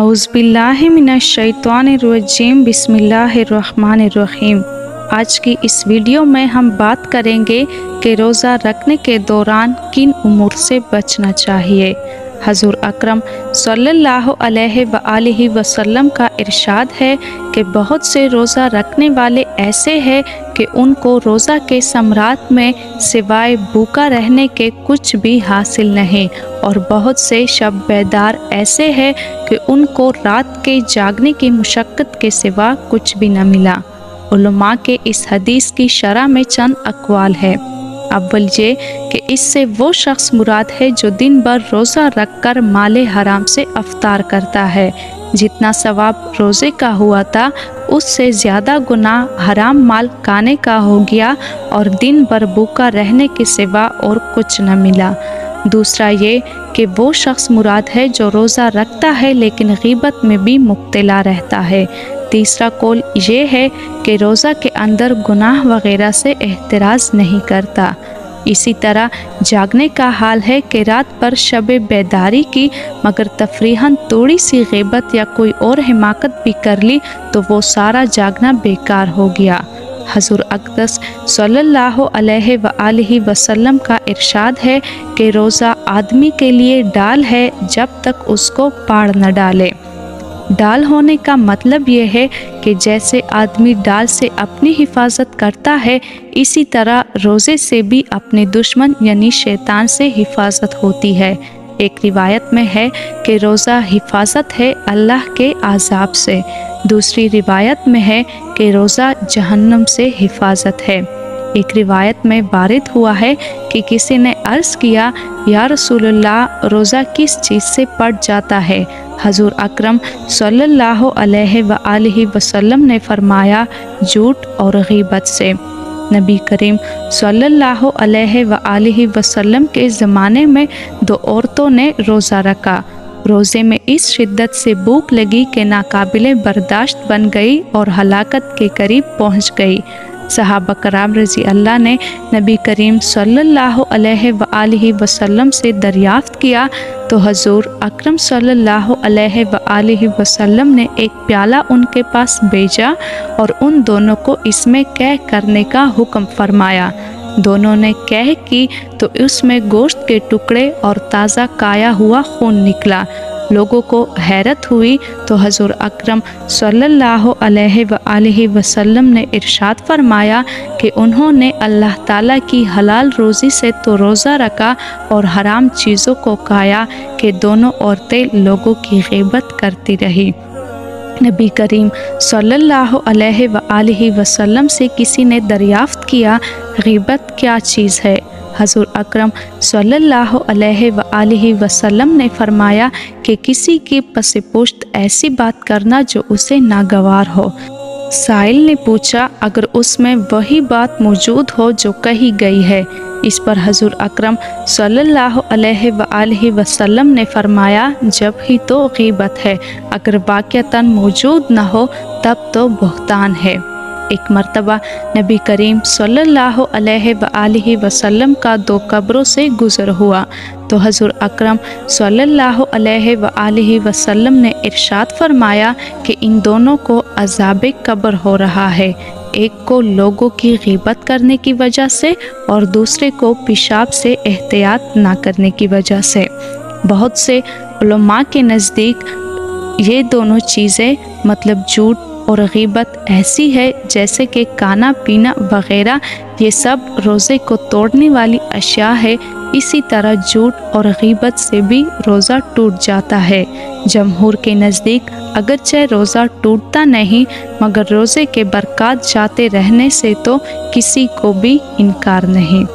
औज़ुबिल्लाहि मिनश्शैतानिर्रजीम बिस्मिल्लाहिर्रहमानिर्रहीम। आज की इस वीडियो में हम बात करेंगे कि रोज़ा रखने के दौरान किन उमूर से बचना चाहिए। हज़ूर अकरम सल्लल्लाहु अलैहि वसल्लम का इरशाद है कि बहुत से रोज़ा रखने वाले ऐसे हैं कि उनको रोज़ा के सम्राट में सिवाय भूखा रहने के कुछ भी हासिल नहीं, और बहुत से शब बेदार ऐसे हैं कि उनको रात के जागने की मुशक्क़त के सिवा कुछ भी न मिला। उलमा के इस हदीस की शरह में चंद अक़वाल है। अव्वल ये कि इससे वो शख्स मुराद है जो दिन भर रोज़ा रखकर माले हराम से अफ्तार करता है। जितना सवाब रोज़े का हुआ था उससे ज़्यादा गुनाह हराम माल खाने का हो गया और दिन भर भूखा रहने के सिवा और कुछ न मिला। दूसरा ये कि वो शख्स मुराद है जो रोज़ा रखता है लेकिन गीबत में भी मुब्तला रहता है। तीसरा कौल ये है कि रोज़ा के अंदर गुनाह वगैरह से एहतराज़ नहीं करता। इसी तरह जागने का हाल है कि रात पर शब बेदारी की मगर तफरीहन थोड़ी सी गीबत या कोई और हिमाकत भी कर ली तो वो सारा जागना बेकार हो गया। हज़ूर अक़दस सल्लल्लाहु अलैहि वसल्लम का इरशाद है कि रोज़ा आदमी के लिए डाल है जब तक उसको पाड़ न डाले। डाल होने का मतलब ये है कि जैसे आदमी डाल से अपनी हिफाजत करता है इसी तरह रोज़े से भी अपने दुश्मन यानी शैतान से हिफाजत होती है। एक रिवायत में है कि रोज़ा हिफाजत है अल्लाह के आज़ाब से। दूसरी रिवायत में है कि रोज़ा जहन्नम से हिफाजत है। एक रिवायत में वारिद हुआ है कि किसी ने अर्ज़ किया, या रसूलल्लाह रोज़ा किस चीज़ से पड़ जाता है? हज़ूर अकरम सल्लल्लाहु अलैहि वसल्लम ने फरमाया, झूठ और गीबत से। नबी करीम सल्लल्लाहु अलैहि वसल्लम के ज़माने में दो औरतों ने रोज़ा रखा। रोज़े में इस शिद्दत से भूख लगी कि नाकाबिले बर्दाश्त बन गई और हलाकत के करीब पहुँच गई। सहाबा कराम रज़ी अल्लाह ने नबी करीम सल्लल्लाहु अलैहि वसल्लम से दरियाफ़्त किया तो हज़ूर अकरम सल्लल्लाहु अलैहि वसल्लम ने एक प्याला उनके पास भेजा और उन दोनों को इसमें कैह करने का हुक्म फरमाया। दोनों ने कैह की तो उसमें गोश्त के टुकड़े और ताज़ा काया हुआ खून निकला। लोगों को हैरत हुई तो हज़ूर अकरम सल्लल्लाहु अलैहि वसल्लम ने इरशाद फरमाया कि उन्होंने अल्लाह ताला की हलाल रोज़ी से तो रोज़ा रखा और हराम चीज़ों को खाया कि दोनों औरतें लोगों की गीबत करती रही। नबी करीम सल्लल्लाहु अलैहि वसल्लम से किसी ने दरियाफ़्त किया, गीबत क्या चीज़ है? हज़ूर अकरम सल्लल्लाहु अलैहि वसल्लम ने फरमाया कि किसी की पस-ए-पुश्त ऐसी बात करना जो उसे नागवार हो। साइल ने पूछा, अगर उसमें वही बात मौजूद हो जो कही गई है? इस पर हज़ूर अकरम सल्लल्लाहु अलैहि वसल्लम ने फरमाया, जब ही तो गीबत है, अगर वाक़अतन मौजूद न हो तब तो बहतान है। एक मर्तबा नबी करीम सल्लल्लाहु अलैहि वसल्लम का दो कब्रों से गुज़र हुआ तो हज़ूर अकरम सल्लल्लाहु अलैहि वसल्लम ने इरशाद फरमाया कि इन दोनों को अज़ाब कब्र हो रहा है, एक को लोगों की गीबत करने की वजह से और दूसरे को पेशाब से एहतियात ना करने की वजह से। बहुत से उलमा के नज़दीक ये दोनों चीज़ें मतलब झूठ और गीबत ऐसी है जैसे कि खाना पीना वगैरह ये सब रोज़े को तोड़ने वाली अशिया है। इसी तरह झूठ और गीबत से भी रोज़ा टूट जाता है। जमहूर के नज़दीक अगरचे रोज़ा टूटता नहीं मगर रोज़े के बरकत जाते रहने से तो किसी को भी इनकार नहीं।